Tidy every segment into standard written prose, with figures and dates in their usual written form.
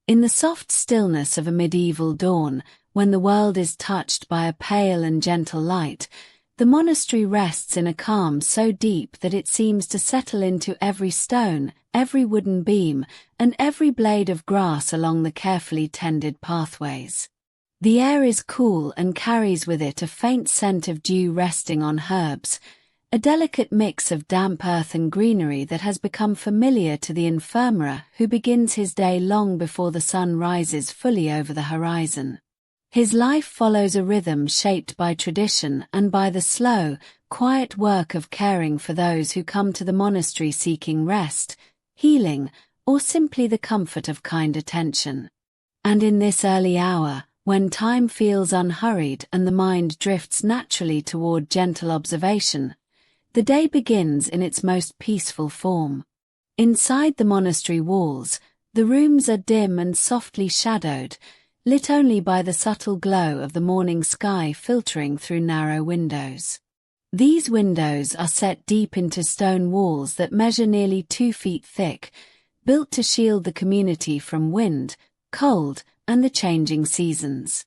In the soft stillness of a medieval dawn, when the world is touched by a pale and gentle light, the monastery rests in a calm so deep that it seems to settle into every stone, every wooden beam, and every blade of grass along the carefully tended pathways. The air is cool and carries with it a faint scent of dew resting on herbs, a delicate mix of damp earth and greenery that has become familiar to the infirmarer who begins his day long before the sun rises fully over the horizon. His life follows a rhythm shaped by tradition and by the slow, quiet work of caring for those who come to the monastery seeking rest, healing, or simply the comfort of kind attention. And in this early hour, when time feels unhurried and the mind drifts naturally toward gentle observation, the day begins in its most peaceful form. Inside the monastery walls, the rooms are dim and softly shadowed, lit only by the subtle glow of the morning sky filtering through narrow windows. These windows are set deep into stone walls that measure nearly 2 feet thick, built to shield the community from wind, cold, and the changing seasons.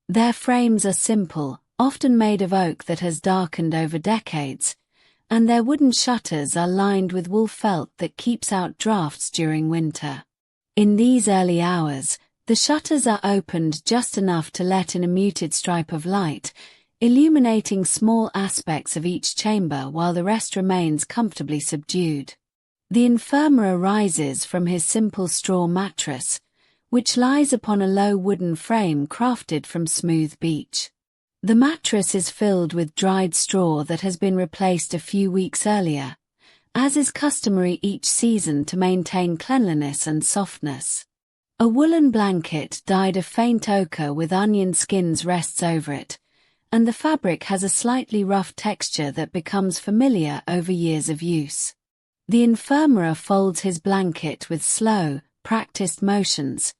Their frames are simple, often made of oak that has darkened over decades, and their wooden shutters are lined with wool felt that keeps out drafts during winter. In these early hours, the shutters are opened just enough to let in a muted stripe of light, illuminating small aspects of each chamber while the rest remains comfortably subdued. The infirmarer rises from his simple straw mattress, which lies upon a low wooden frame crafted from smooth beech. The mattress is filled with dried straw that has been replaced a few weeks earlier, as is customary each season to maintain cleanliness and softness. A woolen blanket dyed a faint ochre with onion skins rests over it, and the fabric has a slightly rough texture that becomes familiar over years of use. The infirmarer folds his blanket with slow, practiced motions,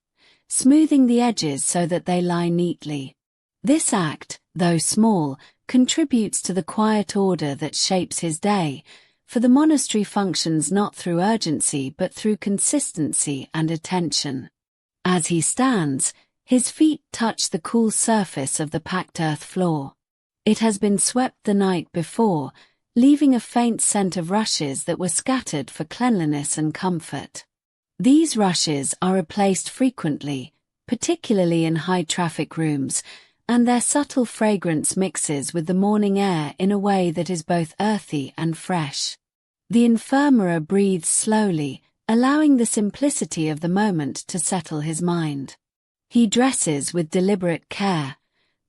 smoothing the edges so that they lie neatly. This act, though small, contributes to the quiet order that shapes his day, for the monastery functions not through urgency but through consistency and attention. As he stands, his feet touch the cool surface of the packed earth floor. It has been swept the night before, leaving a faint scent of rushes that were scattered for cleanliness and comfort. These rushes are replaced frequently, particularly in high-traffic rooms, and their subtle fragrance mixes with the morning air in a way that is both earthy and fresh. The infirmarer breathes slowly, allowing the simplicity of the moment to settle his mind. He dresses with deliberate care,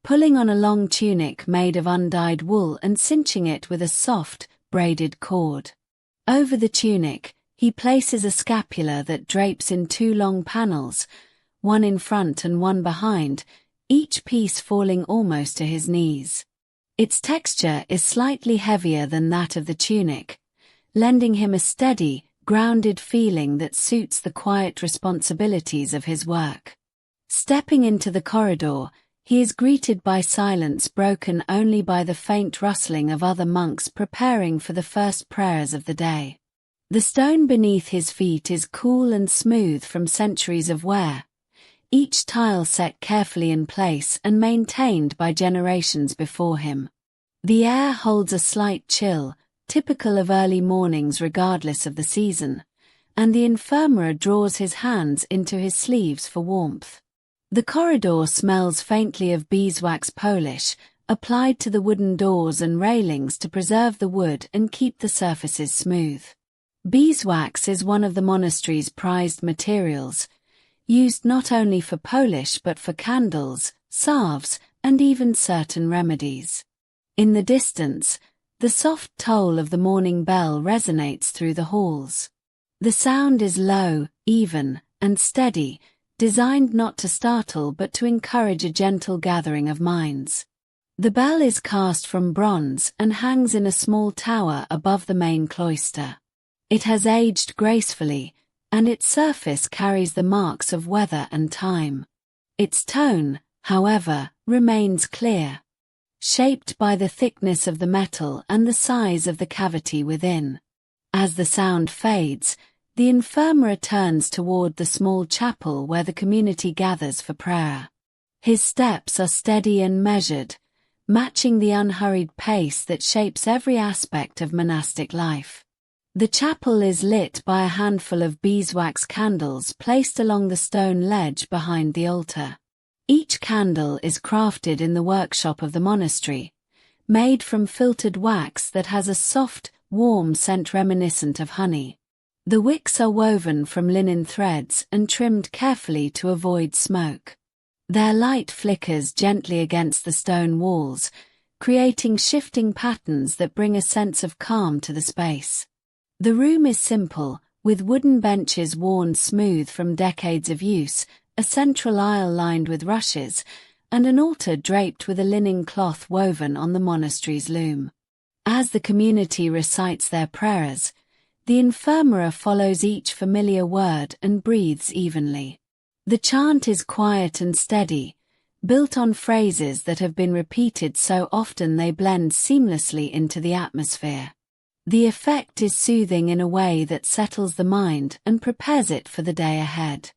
pulling on a long tunic made of undyed wool and cinching it with a soft, braided cord. Over the tunic, he places a scapular that drapes in 2 long panels, one in front and one behind, each piece falling almost to his knees. Its texture is slightly heavier than that of the tunic, lending him a steady, grounded feeling that suits the quiet responsibilities of his work. Stepping into the corridor, he is greeted by silence broken only by the faint rustling of other monks preparing for the first prayers of the day. The stone beneath his feet is cool and smooth from centuries of wear, each tile set carefully in place and maintained by generations before him. The air holds a slight chill, typical of early mornings regardless of the season, and the infirmarer draws his hands into his sleeves for warmth. The corridor smells faintly of beeswax polish, applied to the wooden doors and railings to preserve the wood and keep the surfaces smooth. Beeswax is one of the monastery's prized materials, used not only for polish but for candles, salves, and even certain remedies. In the distance, the soft toll of the morning bell resonates through the halls. The sound is low, even, and steady, designed not to startle but to encourage a gentle gathering of minds. The bell is cast from bronze and hangs in a small tower above the main cloister. It has aged gracefully, and its surface carries the marks of weather and time. Its tone, however, remains clear, shaped by the thickness of the metal and the size of the cavity within. As the sound fades, The infirmary turns toward the small chapel where the community gathers for prayer. His steps are steady and measured, matching the unhurried pace that shapes every aspect of monastic life. The chapel is lit by a handful of beeswax candles placed along the stone ledge behind the altar. Each candle is crafted in the workshop of the monastery, made from filtered wax that has a soft, warm scent reminiscent of honey. The wicks are woven from linen threads and trimmed carefully to avoid smoke. Their light flickers gently against the stone walls, creating shifting patterns that bring a sense of calm to the space. The room is simple, with wooden benches worn smooth from decades of use, a central aisle lined with rushes, and an altar draped with a linen cloth woven on the monastery's loom. As the community recites their prayers, the infirmary follows each familiar word and breathes evenly. The chant is quiet and steady, built on phrases that have been repeated so often they blend seamlessly into the atmosphere. The effect is soothing in a way that settles the mind and prepares it for the day ahead.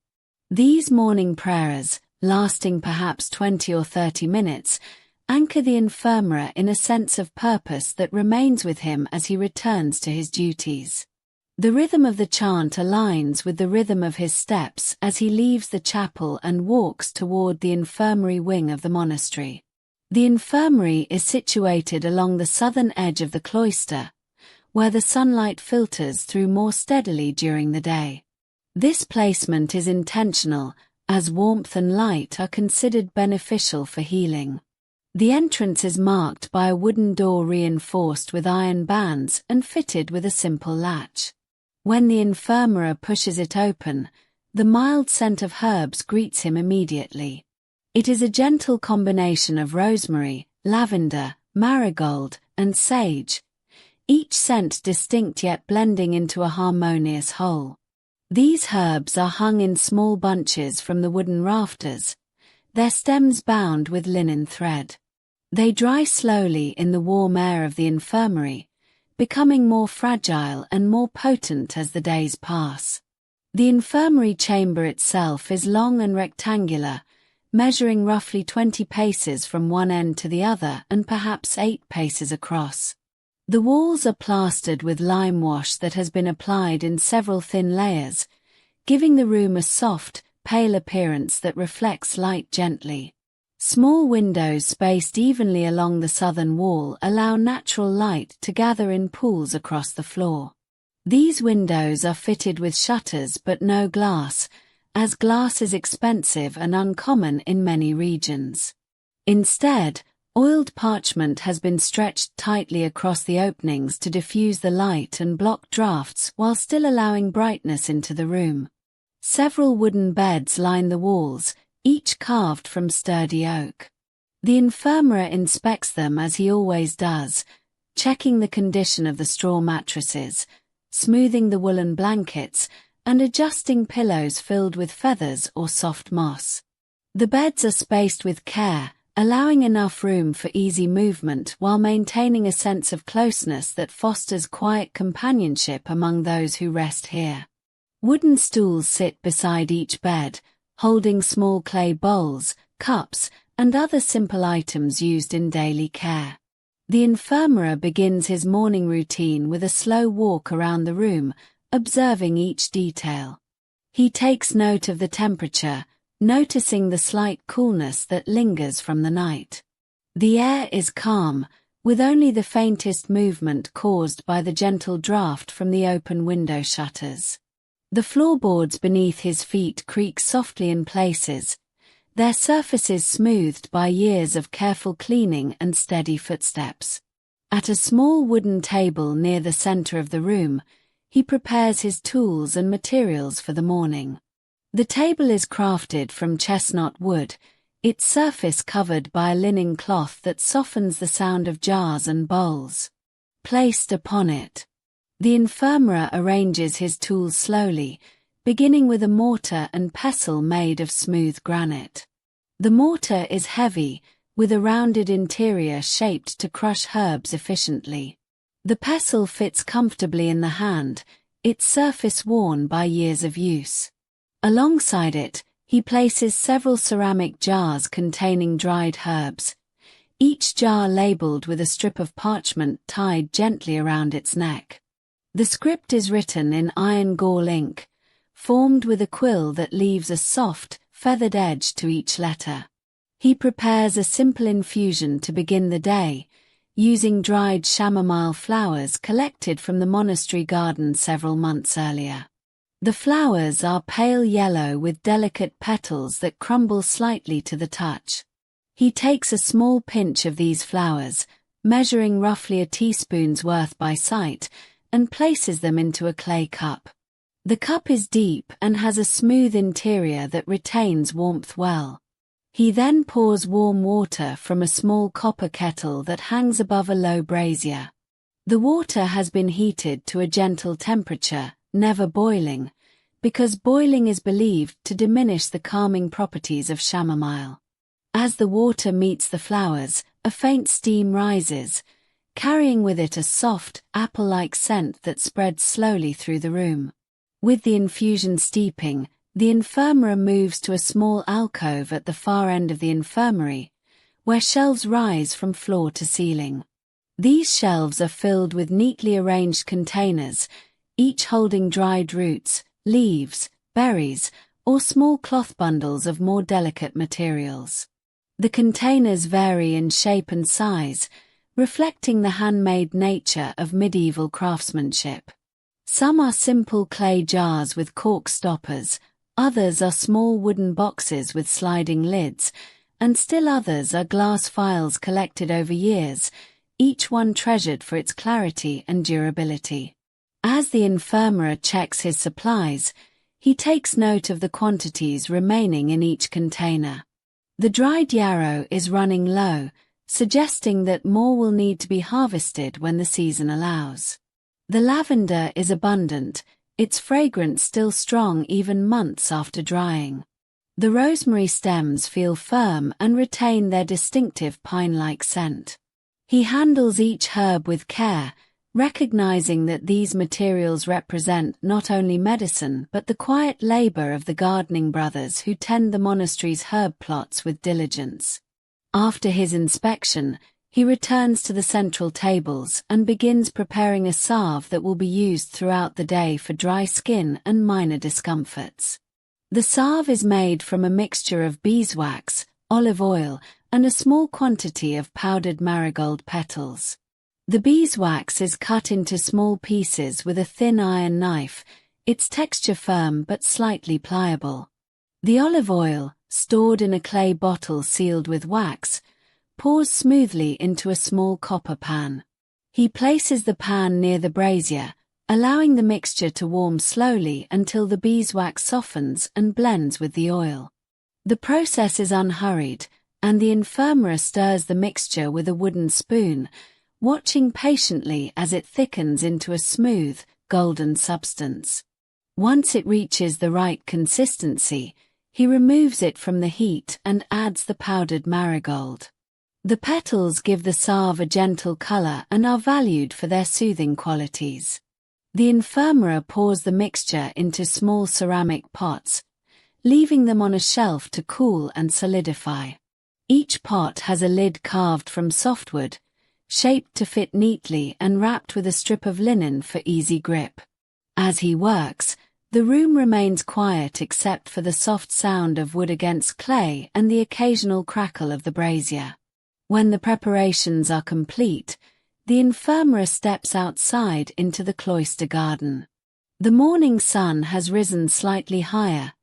These morning prayers, lasting perhaps 20 or 30 minutes, anchor the infirmary in a sense of purpose that remains with him as he returns to his duties. The rhythm of the chant aligns with the rhythm of his steps as he leaves the chapel and walks toward the infirmary wing of the monastery. The infirmary is situated along the southern edge of the cloister, where the sunlight filters through more steadily during the day. This placement is intentional, as warmth and light are considered beneficial for healing. The entrance is marked by a wooden door reinforced with iron bands and fitted with a simple latch. When the infirmary pushes it open, the mild scent of herbs greets him immediately. It is a gentle combination of rosemary, lavender, marigold, and sage, each scent distinct yet blending into a harmonious whole. These herbs are hung in small bunches from the wooden rafters, their stems bound with linen thread. They dry slowly in the warm air of the infirmary, becoming more fragile and more potent as the days pass. The infirmary chamber itself is long and rectangular, measuring roughly 20 paces from one end to the other and perhaps 8 paces across. The walls are plastered with lime wash that has been applied in several thin layers, giving the room a soft, pale appearance that reflects light gently. Small windows spaced evenly along the southern wall allow natural light to gather in pools across the floor. These windows are fitted with shutters but no glass, as glass is expensive and uncommon in many regions. Instead, oiled parchment has been stretched tightly across the openings to diffuse the light and block drafts while still allowing brightness into the room. Several wooden beds line the walls, each carved from sturdy oak. The infirmary inspects them as he always does, checking the condition of the straw mattresses, smoothing the woolen blankets, and adjusting pillows filled with feathers or soft moss. The beds are spaced with care, allowing enough room for easy movement while maintaining a sense of closeness that fosters quiet companionship among those who rest here. Wooden stools sit beside each bed, holding small clay bowls, cups, and other simple items used in daily care. The infirmary begins his morning routine with a slow walk around the room, observing each detail. He takes note of the temperature, noticing the slight coolness that lingers from the night. The air is calm, with only the faintest movement caused by the gentle draft from the open window shutters. The floorboards beneath his feet creak softly in places, their surfaces smoothed by years of careful cleaning and steady footsteps. At a small wooden table near the center of the room, he prepares his tools and materials for the morning. The table is crafted from chestnut wood, its surface covered by a linen cloth that softens the sound of jars and bowls. Placed upon it, the infirmary arranges his tools slowly, beginning with a mortar and pestle made of smooth granite. The mortar is heavy, with a rounded interior shaped to crush herbs efficiently. The pestle fits comfortably in the hand, its surface worn by years of use. Alongside it, he places several ceramic jars containing dried herbs, each jar labeled with a strip of parchment tied gently around its neck. The script is written in iron gall ink, formed with a quill that leaves a soft, feathered edge to each letter. He prepares a simple infusion to begin the day, using dried chamomile flowers collected from the monastery garden several months earlier. The flowers are pale yellow with delicate petals that crumble slightly to the touch. He takes a small pinch of these flowers, measuring roughly a teaspoon's worth by sight, and places them into a clay cup. The cup is deep and has a smooth interior that retains warmth well. He then pours warm water from a small copper kettle that hangs above a low brazier. The water has been heated to a gentle temperature, never boiling, because boiling is believed to diminish the calming properties of chamomile. As the water meets the flowers, a faint steam rises, carrying with it a soft, apple-like scent that spreads slowly through the room. With the infusion steeping, the infirmary moves to a small alcove at the far end of the infirmary, where shelves rise from floor to ceiling. These shelves are filled with neatly arranged containers, each holding dried roots, leaves, berries, or small cloth bundles of more delicate materials. The containers vary in shape and size, reflecting the handmade nature of medieval craftsmanship. Some are simple clay jars with cork stoppers, others are small wooden boxes with sliding lids, and still others are glass phials collected over years, each one treasured for its clarity and durability. As the infirmary checks his supplies, he takes note of the quantities remaining in each container. The dried yarrow is running low, suggesting that more will need to be harvested when the season allows. The lavender is abundant, its fragrance still strong even months after drying. The rosemary stems feel firm and retain their distinctive pine-like scent. He handles each herb with care, recognizing that these materials represent not only medicine but the quiet labor of the gardening brothers who tend the monastery's herb plots with diligence. After his inspection, he returns to the central tables and begins preparing a salve that will be used throughout the day for dry skin and minor discomforts. The salve is made from a mixture of beeswax, olive oil, and a small quantity of powdered marigold petals. The beeswax is cut into small pieces with a thin iron knife, its texture firm but slightly pliable. The olive oil, stored in a clay bottle sealed with wax, pours smoothly into a small copper pan. He places the pan near the brazier, allowing the mixture to warm slowly until the beeswax softens and blends with the oil. The process is unhurried, and the infirmary stirs the mixture with a wooden spoon, watching patiently as it thickens into a smooth, golden substance. Once it reaches the right consistency, he removes it from the heat and adds the powdered marigold. The petals give the salve a gentle color and are valued for their soothing qualities. The infirmary pours the mixture into small ceramic pots, leaving them on a shelf to cool and solidify. Each pot has a lid carved from softwood, shaped to fit neatly and wrapped with a strip of linen for easy grip. As he works, the room remains quiet except for the soft sound of wood against clay and the occasional crackle of the brazier. When the preparations are complete, the infirmary steps outside into the cloister garden. The morning sun has risen slightly higher,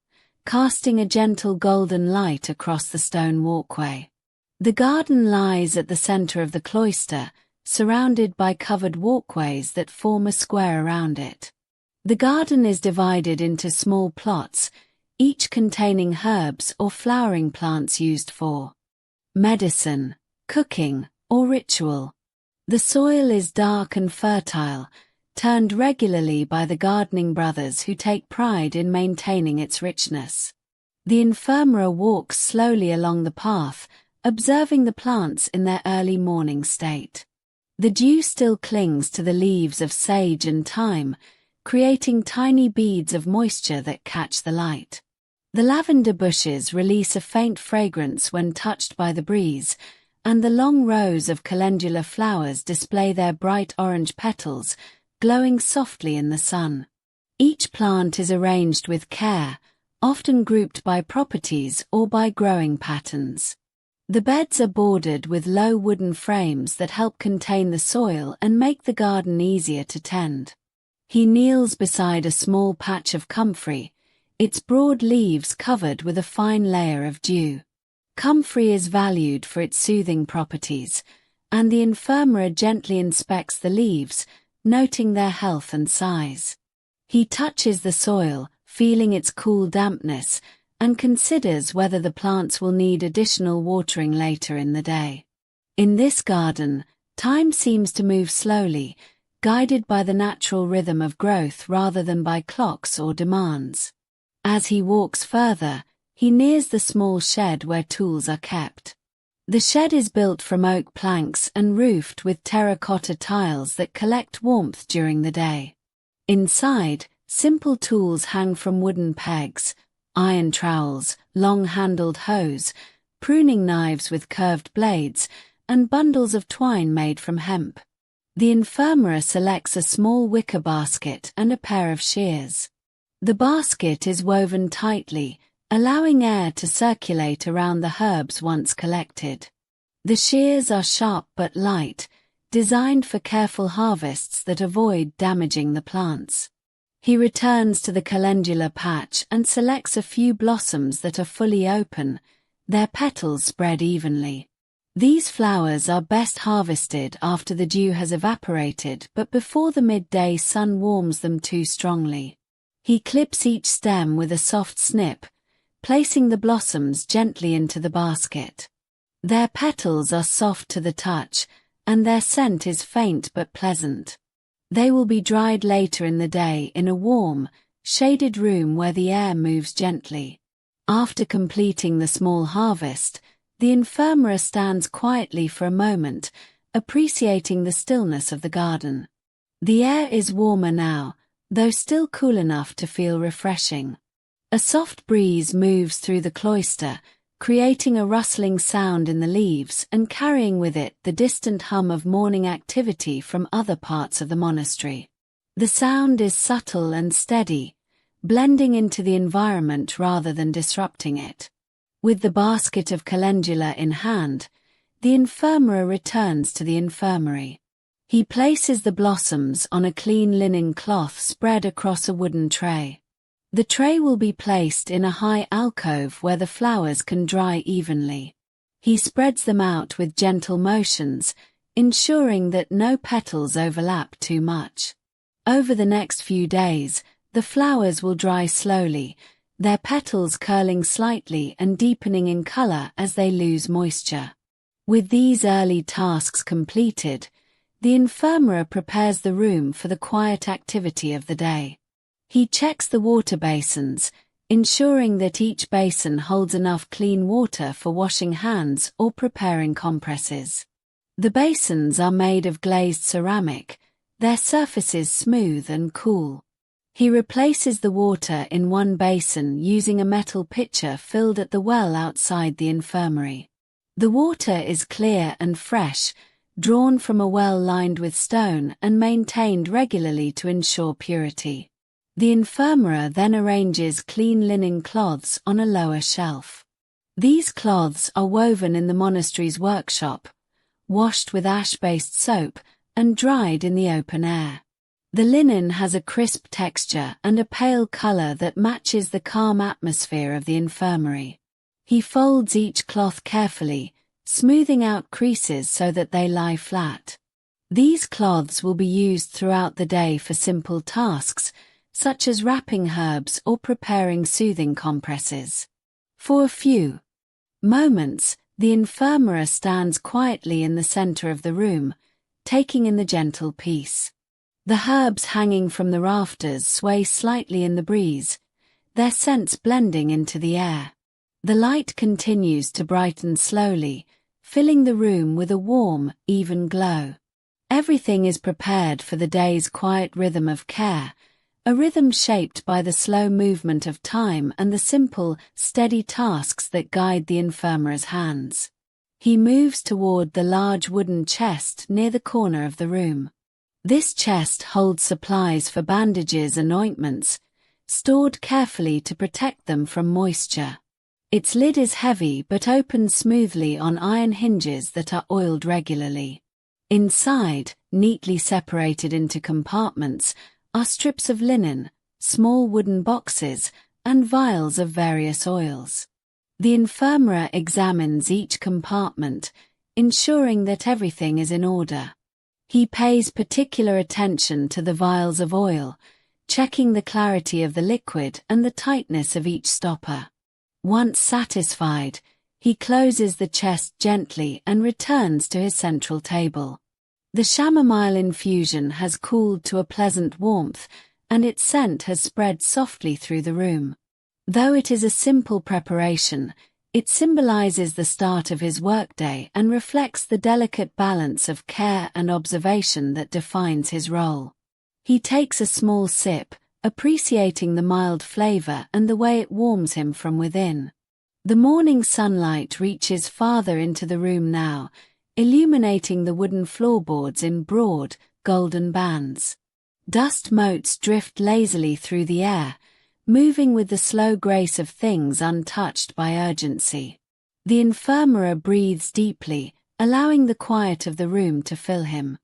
casting a gentle golden light across the stone walkway. The garden lies at the center of the cloister, surrounded by covered walkways that form a square around it. The garden is divided into small plots, each containing herbs or flowering plants used for medicine, cooking, or ritual. The soil is dark and fertile, turned regularly by the gardening brothers who take pride in maintaining its richness. The infirmary walks slowly along the path, observing the plants in their early morning state. The dew still clings to the leaves of sage and thyme, creating tiny beads of moisture that catch the light. The lavender bushes release a faint fragrance when touched by the breeze, and the long rows of calendula flowers display their bright orange petals, glowing softly in the sun. Each plant is arranged with care, often grouped by properties or by growing patterns. The beds are bordered with low wooden frames that help contain the soil and make the garden easier to tend. He kneels beside a small patch of comfrey, its broad leaves covered with a fine layer of dew. Comfrey is valued for its soothing properties, and the infirmarer gently inspects the leaves, noting their health and size. He touches the soil, feeling its cool dampness, and considers whether the plants will need additional watering later in the day. In this garden, time seems to move slowly, guided by the natural rhythm of growth rather than by clocks or demands. As he walks further, he nears the small shed where tools are kept. The shed is built from oak planks and roofed with terracotta tiles that collect warmth during the day. Inside, simple tools hang from wooden pegs: iron trowels, long-handled hoes, pruning knives with curved blades, and bundles of twine made from hemp. The infirmarer selects a small wicker basket and a pair of shears. The basket is woven tightly, allowing air to circulate around the herbs once collected. The shears are sharp but light, designed for careful harvests that avoid damaging the plants. He returns to the calendula patch and selects a few blossoms that are fully open, their petals spread evenly. These flowers are best harvested after the dew has evaporated but before the midday sun warms them too strongly. He clips each stem with a soft snip, placing the blossoms gently into the basket. Their petals are soft to the touch, and their scent is faint but pleasant. They will be dried later in the day in a warm, shaded room where the air moves gently. After completing the small harvest, the infirmarer stands quietly for a moment, appreciating the stillness of the garden. The air is warmer now, though still cool enough to feel refreshing. A soft breeze moves through the cloister, creating a rustling sound in the leaves and carrying with it the distant hum of morning activity from other parts of the monastery. The sound is subtle and steady, blending into the environment rather than disrupting it. With the basket of calendula in hand, the infirmarer returns to the infirmary. He places the blossoms on a clean linen cloth spread across a wooden tray. The tray will be placed in a high alcove where the flowers can dry evenly. He spreads them out with gentle motions, ensuring that no petals overlap too much. Over the next few days, the flowers will dry slowly, their petals curling slightly and deepening in color as they lose moisture. With these early tasks completed, the infirmarer prepares the room for the quiet activity of the day. He checks the water basins, ensuring that each basin holds enough clean water for washing hands or preparing compresses. The basins are made of glazed ceramic, their surfaces smooth and cool. He replaces the water in one basin using a metal pitcher filled at the well outside the infirmary. The water is clear and fresh, drawn from a well lined with stone and maintained regularly to ensure purity. The infirmarer then arranges clean linen cloths on a lower shelf. These cloths are woven in the monastery's workshop, washed with ash-based soap, and dried in the open air. The linen has a crisp texture and a pale color that matches the calm atmosphere of the infirmary. He folds each cloth carefully, smoothing out creases so that they lie flat. These cloths will be used throughout the day for simple tasks, such as wrapping herbs or preparing soothing compresses. For a few moments, the infirmarer stands quietly in the center of the room, taking in the gentle peace. The herbs hanging from the rafters sway slightly in the breeze, their scents blending into the air. The light continues to brighten slowly, filling the room with a warm, even glow. Everything is prepared for the day's quiet rhythm of care, a rhythm shaped by the slow movement of time and the simple, steady tasks that guide the infirmarer's hands. He moves toward the large wooden chest near the corner of the room. This chest holds supplies for bandages and ointments, stored carefully to protect them from moisture. Its lid is heavy but opens smoothly on iron hinges that are oiled regularly. Inside, neatly separated into compartments, are strips of linen, small wooden boxes, and vials of various oils. The infirmarer examines each compartment, ensuring that everything is in order. He pays particular attention to the vials of oil, checking the clarity of the liquid and the tightness of each stopper. Once satisfied, he closes the chest gently and returns to his central table. The chamomile infusion has cooled to a pleasant warmth, and its scent has spread softly through the room. Though it is a simple preparation, it symbolizes the start of his workday and reflects the delicate balance of care and observation that defines his role. He takes a small sip, appreciating the mild flavor and the way it warms him from within. The morning sunlight reaches farther into the room now, illuminating the wooden floorboards in broad, golden bands. Dust motes drift lazily through the air, moving with the slow grace of things untouched by urgency. The infirmarer breathes deeply, allowing the quiet of the room to fill him.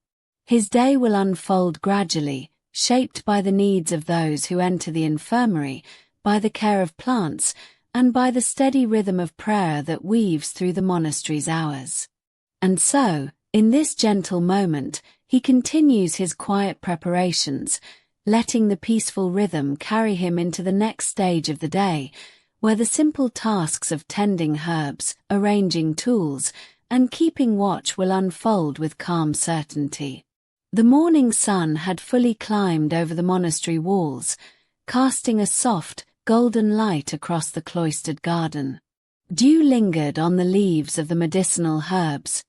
His day will unfold gradually, shaped by the needs of those who enter the infirmary, by the care of plants, and by the steady rhythm of prayer that weaves through the monastery's hours. And so, in this gentle moment, he continues his quiet preparations, letting the peaceful rhythm carry him into the next stage of the day, where the simple tasks of tending herbs, arranging tools, and keeping watch will unfold with calm certainty. The morning sun had fully climbed over the monastery walls, casting a soft, golden light across the cloistered garden. Dew lingered on the leaves of the medicinal herbs,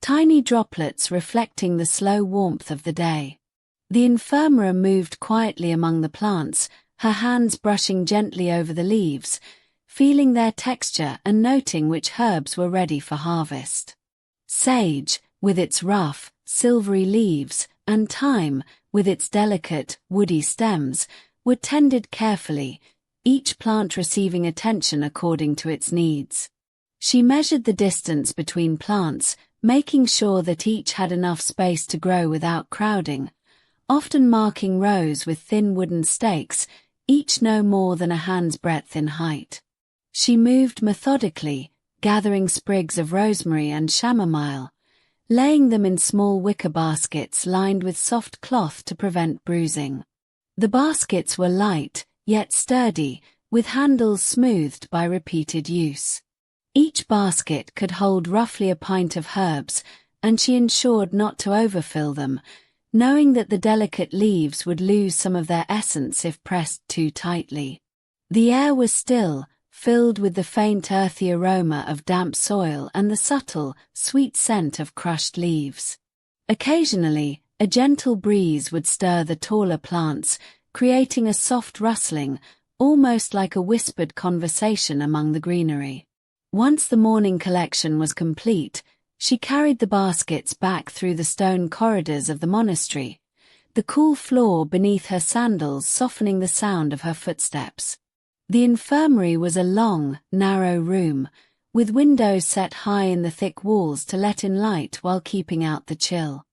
tiny droplets reflecting the slow warmth of the day. The infirmarer moved quietly among the plants, her hands brushing gently over the leaves, feeling their texture and noting which herbs were ready for harvest. Sage, with its rough, silvery leaves, and thyme, with its delicate, woody stems, were tended carefully, each plant receiving attention according to its needs. She measured the distance between plants, making sure that each had enough space to grow without crowding, often marking rows with thin wooden stakes, each no more than a hand's breadth in height. She moved methodically, gathering sprigs of rosemary and chamomile, laying them in small wicker baskets lined with soft cloth to prevent bruising. The baskets were light, yet sturdy, with handles smoothed by repeated use. Each basket could hold roughly a pint of herbs, and she ensured not to overfill them, knowing that the delicate leaves would lose some of their essence if pressed too tightly. The air was still, filled with the faint earthy aroma of damp soil and the subtle, sweet scent of crushed leaves. Occasionally, a gentle breeze would stir the taller plants, creating a soft rustling, almost like a whispered conversation among the greenery. Once the morning collection was complete, she carried the baskets back through the stone corridors of the monastery, the cool floor beneath her sandals softening the sound of her footsteps. The infirmary was a long, narrow room, with windows set high in the thick walls to let in light while keeping out the chill.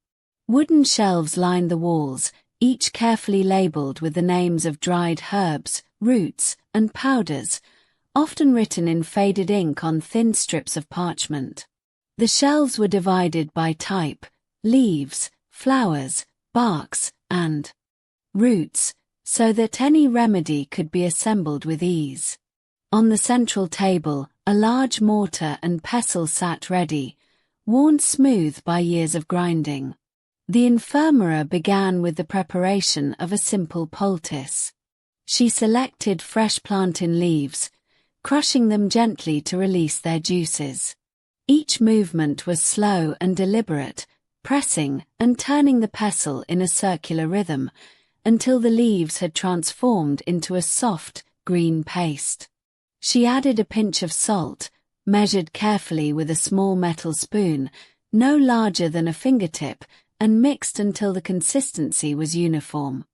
Wooden shelves lined the walls, each carefully labeled with the names of dried herbs, roots, and powders, often written in faded ink on thin strips of parchment. The shelves were divided by type, leaves, flowers, barks, and roots, so that any remedy could be assembled with ease. On the central table, a large mortar and pestle sat ready, worn smooth by years of grinding. The infirmarer began with the preparation of a simple poultice. She selected fresh plantain leaves, crushing them gently to release their juices. Each movement was slow and deliberate, pressing and turning the pestle in a circular rhythm, until the leaves had transformed into a soft, green paste. She added a pinch of salt, measured carefully with a small metal spoon, no larger than a fingertip, and mixed until the consistency was uniform.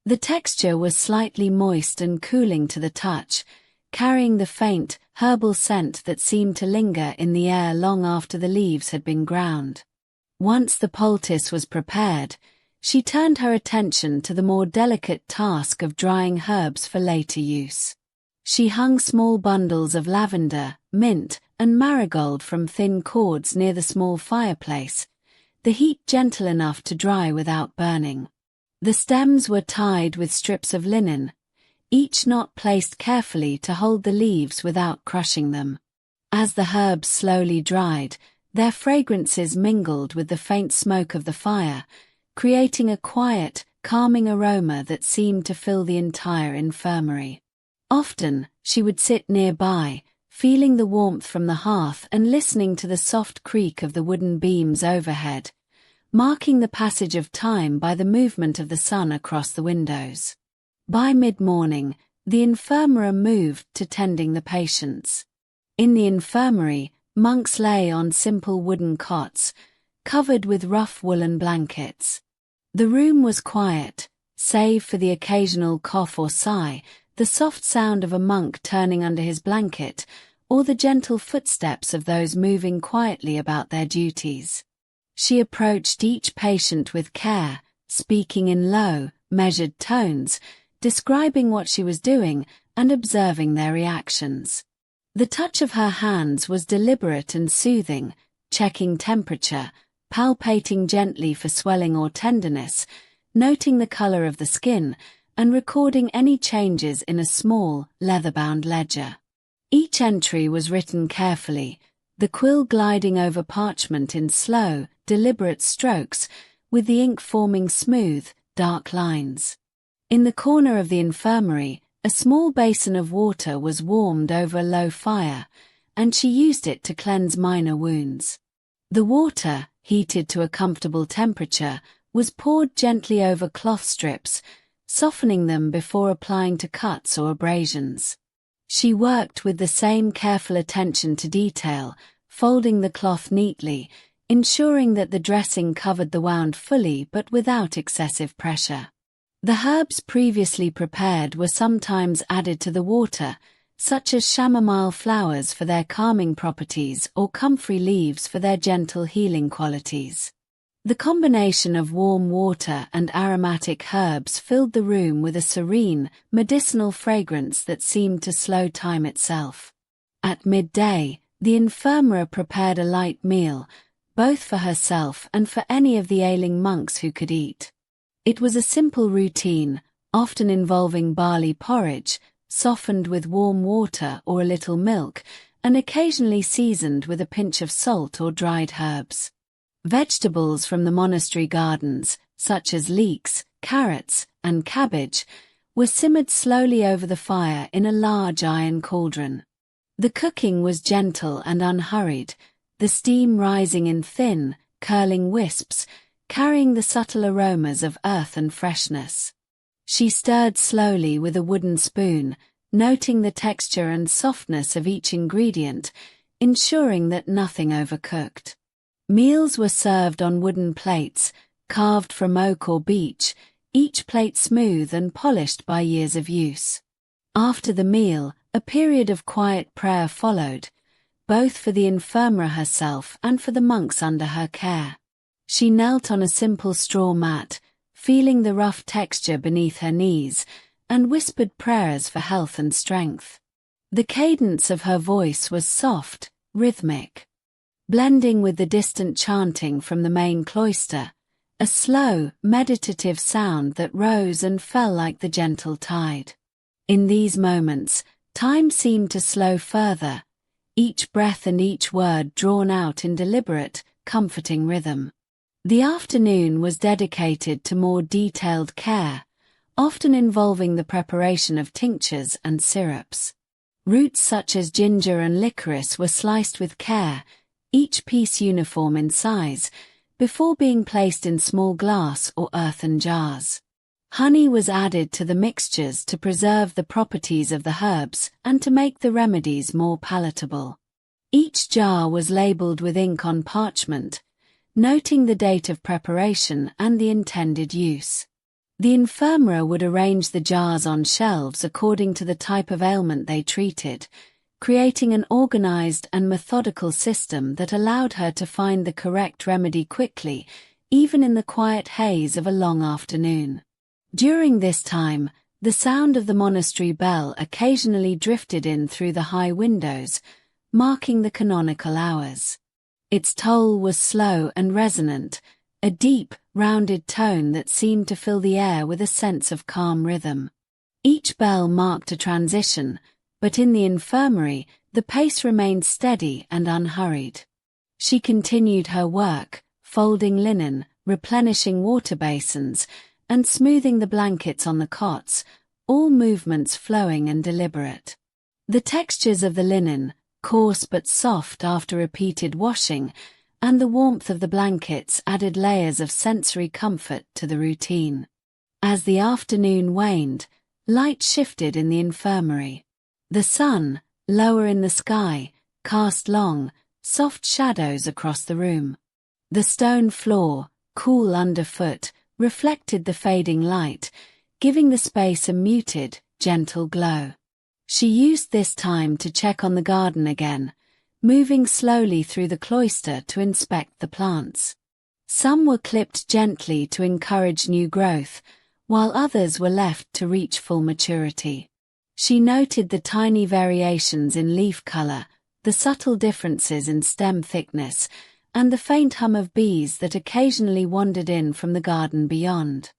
The texture was slightly moist and cooling to the touch, carrying the faint, herbal scent that seemed to linger in the air long after the leaves had been ground. Once the poultice was prepared, she turned her attention to the more delicate task of drying herbs for later use. She hung small bundles of lavender, mint, and marigold from thin cords near the small fireplace, the heat gentle enough to dry without burning. The stems were tied with strips of linen, each knot placed carefully to hold the leaves without crushing them. As the herbs slowly dried, their fragrances mingled with the faint smoke of the fire, creating a quiet, calming aroma that seemed to fill the entire infirmary. Often, she would sit nearby, feeling the warmth from the hearth and listening to the soft creak of the wooden beams overhead, marking the passage of time by the movement of the sun across the windows. By mid-morning, the infirmary moved to tending the patients. In the infirmary, monks lay on simple wooden cots, covered with rough woolen blankets. The room was quiet, save for the occasional cough or sigh, the soft sound of a monk turning under his blanket, or the gentle footsteps of those moving quietly about their duties. She approached each patient with care, speaking in low, measured tones, describing what she was doing and observing their reactions. The touch of her hands was deliberate and soothing, checking temperature, palpating gently for swelling or tenderness, noting the color of the skin, and recording any changes in a small, leather-bound ledger. Each entry was written carefully, the quill gliding over parchment in slow, deliberate strokes, with the ink forming smooth, dark lines. In the corner of the infirmary, a small basin of water was warmed over a low fire, and she used it to cleanse minor wounds. The water, heated to a comfortable temperature, was poured gently over cloth strips, softening them before applying to cuts or abrasions. She worked with the same careful attention to detail, folding the cloth neatly, ensuring that the dressing covered the wound fully but without excessive pressure. The herbs previously prepared were sometimes added to the water, such as chamomile flowers for their calming properties or comfrey leaves for their gentle healing qualities. The combination of warm water and aromatic herbs filled the room with a serene, medicinal fragrance that seemed to slow time itself. At midday, the infirmary prepared a light meal, both for herself and for any of the ailing monks who could eat. It was a simple routine, often involving barley porridge, softened with warm water or a little milk, and occasionally seasoned with a pinch of salt or dried herbs. Vegetables from the monastery gardens, such as leeks, carrots, and cabbage, were simmered slowly over the fire in a large iron cauldron. The cooking was gentle and unhurried, the steam rising in thin, curling wisps, carrying the subtle aromas of earth and freshness. She stirred slowly with a wooden spoon, noting the texture and softness of each ingredient, ensuring that nothing overcooked. Meals were served on wooden plates, carved from oak or beech, each plate smooth and polished by years of use. After the meal, a period of quiet prayer followed, both for the infirmary herself and for the monks under her care. She knelt on a simple straw mat, feeling the rough texture beneath her knees, and whispered prayers for health and strength. The cadence of her voice was soft, rhythmic, blending with the distant chanting from the main cloister, a slow, meditative sound that rose and fell like the gentle tide. In these moments, time seemed to slow further, each breath and each word drawn out in deliberate, comforting rhythm. The afternoon was dedicated to more detailed care, often involving the preparation of tinctures and syrups. Roots such as ginger and licorice were sliced with care, each piece uniform in size, before being placed in small glass or earthen jars. Honey was added to the mixtures to preserve the properties of the herbs and to make the remedies more palatable. Each jar was labeled with ink on parchment, noting the date of preparation and the intended use. The infirmera would arrange the jars on shelves according to the type of ailment they treated, creating an organized and methodical system that allowed her to find the correct remedy quickly, even in the quiet haze of a long afternoon. During this time, the sound of the monastery bell occasionally drifted in through the high windows, marking the canonical hours. Its toll was slow and resonant, a deep, rounded tone that seemed to fill the air with a sense of calm rhythm. Each bell marked a transition, but in the infirmary, the pace remained steady and unhurried. She continued her work, folding linen, replenishing water basins, and smoothing the blankets on the cots, all movements flowing and deliberate. The textures of the linen, coarse but soft after repeated washing, and the warmth of the blankets added layers of sensory comfort to the routine. As the afternoon waned, light shifted in the infirmary. The sun, lower in the sky, cast long, soft shadows across the room. The stone floor, cool underfoot, reflected the fading light, giving the space a muted, gentle glow. She used this time to check on the garden again, moving slowly through the cloister to inspect the plants. Some were clipped gently to encourage new growth, while others were left to reach full maturity. She noted the tiny variations in leaf color, the subtle differences in stem thickness, and the faint hum of bees that occasionally wandered in from the garden beyond.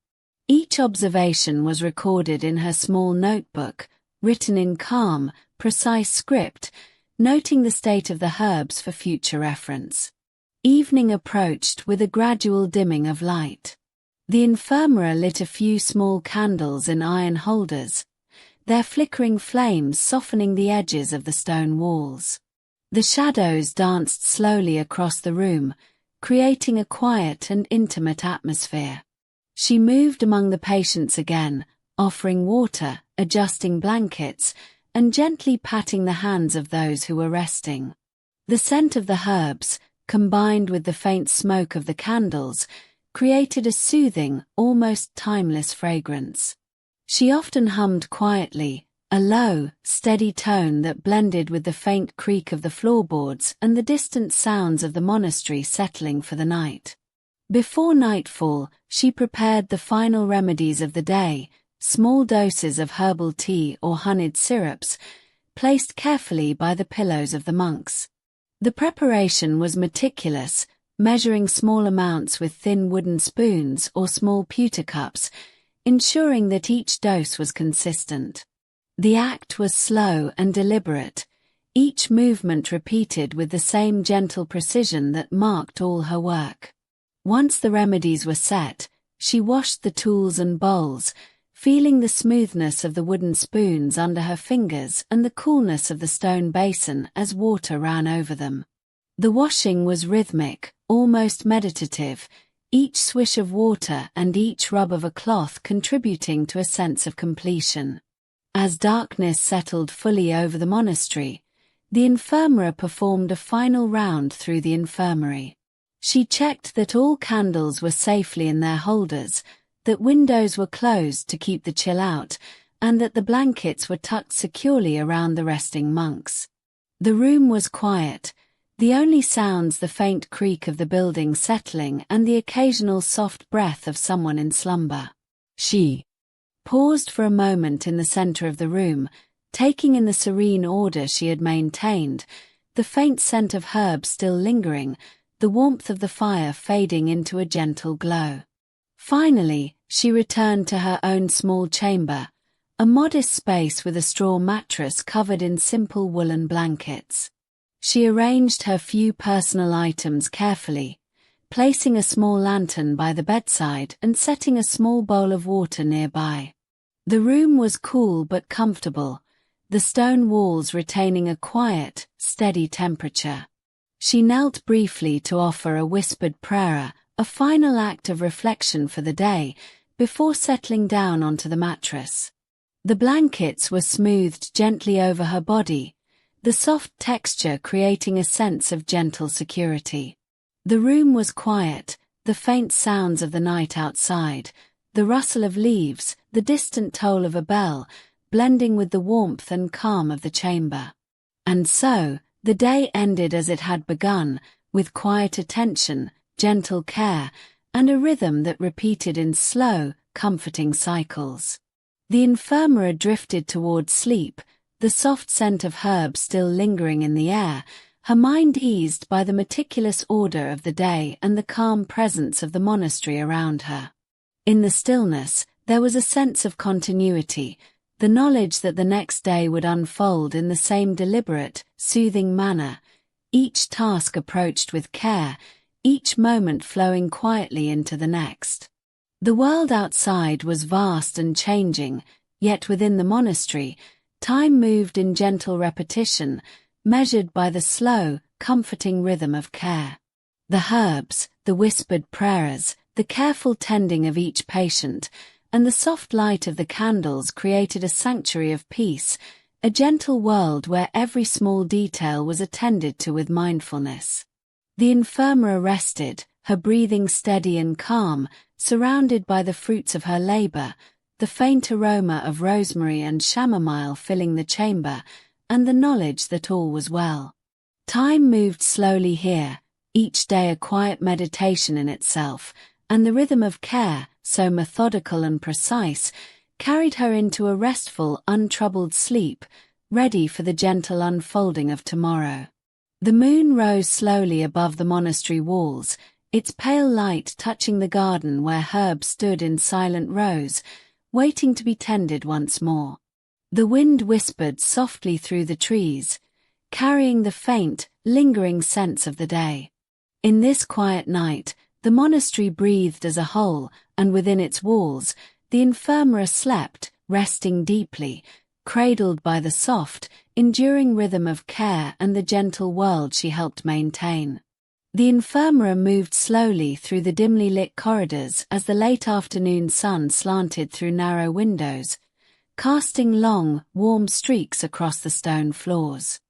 Each observation was recorded in her small notebook, written in calm, precise script, noting the state of the herbs for future reference. Evening approached with a gradual dimming of light. The infirmera lit a few small candles in iron holders, their flickering flames softening the edges of the stone walls. The shadows danced slowly across the room, creating a quiet and intimate atmosphere. She moved among the patients again, offering water, adjusting blankets, and gently patting the hands of those who were resting. The scent of the herbs, combined with the faint smoke of the candles, created a soothing, almost timeless fragrance. She often hummed quietly, a low, steady tone that blended with the faint creak of the floorboards and the distant sounds of the monastery settling for the night. Before nightfall, she prepared the final remedies of the day, small doses of herbal tea or honeyed syrups, placed carefully by the pillows of the monks. The preparation was meticulous, measuring small amounts with thin wooden spoons or small pewter cups, ensuring that each dose was consistent. The act was slow and deliberate, each movement repeated with the same gentle precision that marked all her work. Once the remedies were set, she washed the tools and bowls, feeling the smoothness of the wooden spoons under her fingers and the coolness of the stone basin as water ran over them. The washing was rhythmic, almost meditative, each swish of water and each rub of a cloth contributing to a sense of completion. As darkness settled fully over the monastery, the infirmera performed a final round through the infirmary. She checked that all candles were safely in their holders, that windows were closed to keep the chill out, and that the blankets were tucked securely around the resting monks. The room was quiet, the only sounds the faint creak of the building settling and the occasional soft breath of someone in slumber. She paused for a moment in the center of the room, taking in the serene order she had maintained, the faint scent of herbs still lingering, the warmth of the fire fading into a gentle glow. Finally, she returned to her own small chamber, a modest space with a straw mattress covered in simple woolen blankets. She arranged her few personal items carefully, placing a small lantern by the bedside and setting a small bowl of water nearby. The room was cool but comfortable, the stone walls retaining a quiet, steady temperature. She knelt briefly to offer a whispered prayer, a final act of reflection for the day, before settling down onto the mattress. The blankets were smoothed gently over her body, the soft texture creating a sense of gentle security. The room was quiet, the faint sounds of the night outside, the rustle of leaves, the distant toll of a bell, blending with the warmth and calm of the chamber. And so, the day ended as it had begun, with quiet attention, gentle care, and a rhythm that repeated in slow, comforting cycles. The infirmary drifted towards sleep, the soft scent of herbs still lingering in the air, her mind eased by the meticulous order of the day and the calm presence of the monastery around her. In the stillness, there was a sense of continuity, the knowledge that the next day would unfold in the same deliberate, soothing manner, each task approached with care, each moment flowing quietly into the next. The world outside was vast and changing, yet within the monastery, time moved in gentle repetition, measured by the slow, comforting rhythm of care. The herbs, the whispered prayers, the careful tending of each patient, and the soft light of the candles created a sanctuary of peace, a gentle world where every small detail was attended to with mindfulness. The infirmary rested, her breathing steady and calm, surrounded by the fruits of her labor, the faint aroma of rosemary and chamomile filling the chamber, and the knowledge that all was well. Time moved slowly here, each day a quiet meditation in itself, and the rhythm of care, so methodical and precise, carried her into a restful, untroubled sleep, ready for the gentle unfolding of tomorrow. The moon rose slowly above the monastery walls, its pale light touching the garden where herbs stood in silent rows, waiting to be tended once more. The wind whispered softly through the trees, carrying the faint, lingering sense of the day. In this quiet night, the monastery breathed as a whole, and within its walls, the infirmary slept, resting deeply, cradled by the soft, enduring rhythm of care and the gentle world she helped maintain. The infirmary moved slowly through the dimly lit corridors as the late afternoon sun slanted through narrow windows, casting long, warm streaks across the stone floors.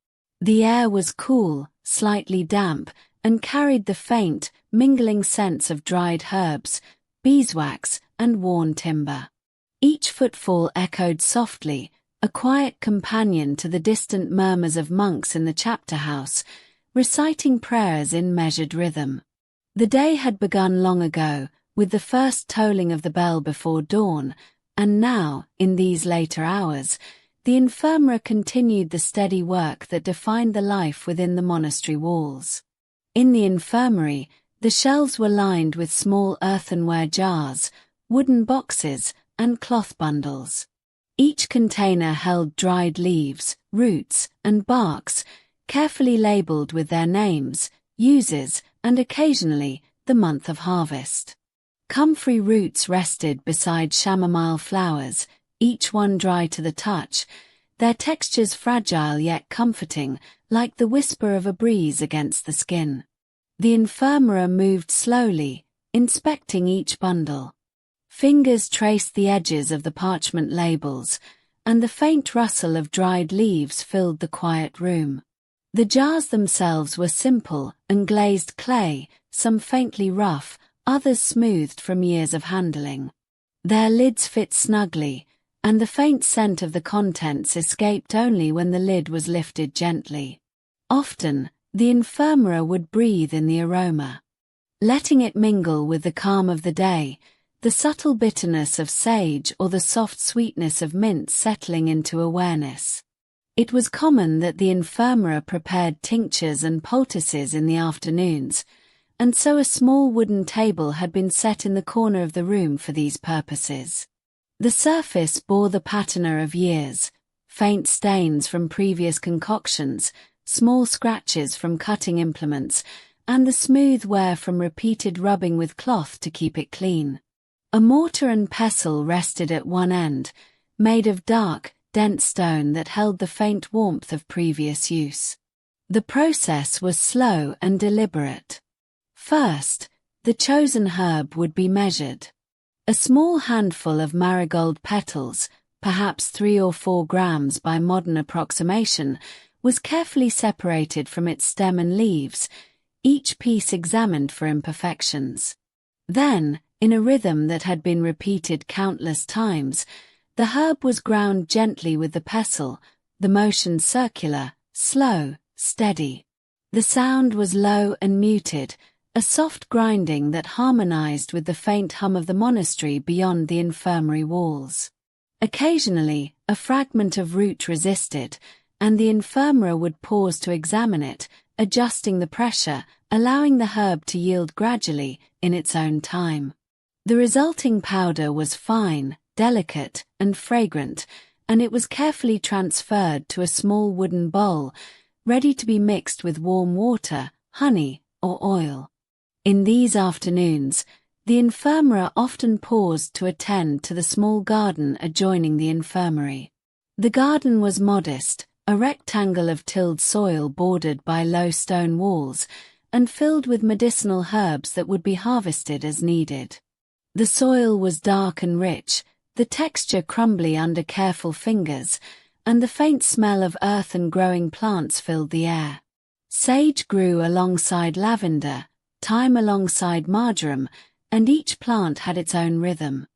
The air was cool, slightly damp, and carried the faint, mingling scents of dried herbs, beeswax, and worn timber. Each footfall echoed softly, a quiet companion to the distant murmurs of monks in the chapter house, reciting prayers in measured rhythm. The day had begun long ago, with the first tolling of the bell before dawn, and now, in these later hours, the infirmary continued the steady work that defined the life within the monastery walls. In the infirmary, the shelves were lined with small earthenware jars, wooden boxes, and cloth bundles. Each container held dried leaves, roots, and barks, carefully labeled with their names, uses, and occasionally, the month of harvest. Comfrey roots rested beside chamomile flowers, each one dry to the touch, their textures fragile yet comforting, like the whisper of a breeze against the skin. The infirmary moved slowly, inspecting each bundle. Fingers traced the edges of the parchment labels, and the faint rustle of dried leaves filled the quiet room. The jars themselves were simple and glazed clay, some faintly rough, others smoothed from years of handling. Their lids fit snugly, and the faint scent of the contents escaped only when the lid was lifted gently. Often, the infirmary would breathe in the aroma, letting it mingle with the calm of the day, the subtle bitterness of sage or the soft sweetness of mint settling into awareness. It was common that the infirmary prepared tinctures and poultices in the afternoons, and so a small wooden table had been set in the corner of the room for these purposes. The surface bore the patina of years, faint stains from previous concoctions, small scratches from cutting implements, and the smooth wear from repeated rubbing with cloth to keep it clean. A mortar and pestle rested at one end, made of dark, dense stone that held the faint warmth of previous use. The process was slow and deliberate. First, the chosen herb would be measured. A small handful of marigold petals, perhaps 3 or 4 grams by modern approximation, was carefully separated from its stem and leaves, each piece examined for imperfections. Then, in a rhythm that had been repeated countless times, the herb was ground gently with the pestle, the motion circular, slow, steady. The sound was low and muted, a soft grinding that harmonized with the faint hum of the monastery beyond the infirmary walls. Occasionally, a fragment of root resisted, and the infirmarer would pause to examine it, adjusting the pressure, allowing the herb to yield gradually, in its own time. The resulting powder was fine, delicate, and fragrant, and it was carefully transferred to a small wooden bowl, ready to be mixed with warm water, honey, or oil. In these afternoons, the infirmarer often paused to attend to the small garden adjoining the infirmary. The garden was modest, a rectangle of tilled soil bordered by low stone walls, and filled with medicinal herbs that would be harvested as needed. The soil was dark and rich, the texture crumbly under careful fingers, and the faint smell of earth and growing plants filled the air. Sage grew alongside lavender, thyme alongside marjoram, and each plant had its own rhythm.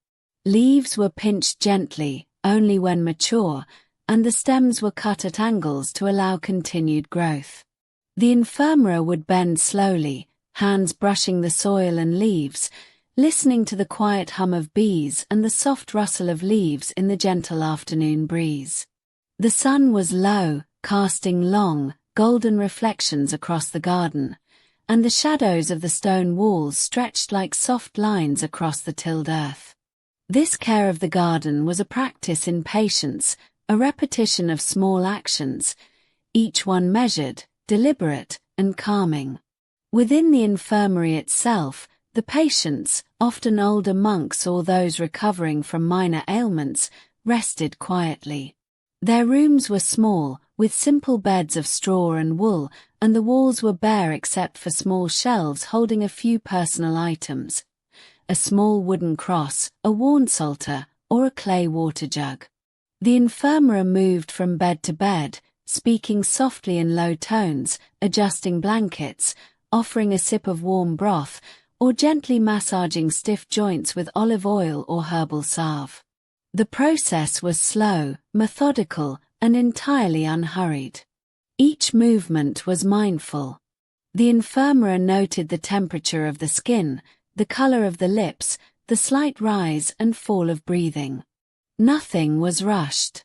Leaves were pinched gently, only when mature, and the stems were cut at angles to allow continued growth. The infirmarer would bend slowly, hands brushing the soil and leaves, listening to the quiet hum of bees and the soft rustle of leaves in the gentle afternoon breeze. The sun was low, casting long, golden reflections across the garden, and the shadows of the stone walls stretched like soft lines across the tilled earth. This care of the garden was a practice in patience, a repetition of small actions, each one measured, deliberate, and calming. Within the infirmary itself, the patients, often older monks or those recovering from minor ailments, rested quietly. Their rooms were small, with simple beds of straw and wool, and the walls were bare except for small shelves holding a few personal items: a small wooden cross, a worn psalter, or a clay water jug. The infirmarer moved from bed to bed, speaking softly in low tones, adjusting blankets, offering a sip of warm broth, or gently massaging stiff joints with olive oil or herbal salve. The process was slow, methodical, and entirely unhurried. Each movement was mindful. The infirmarer noted the temperature of the skin, the color of the lips, the slight rise and fall of breathing. Nothing was rushed.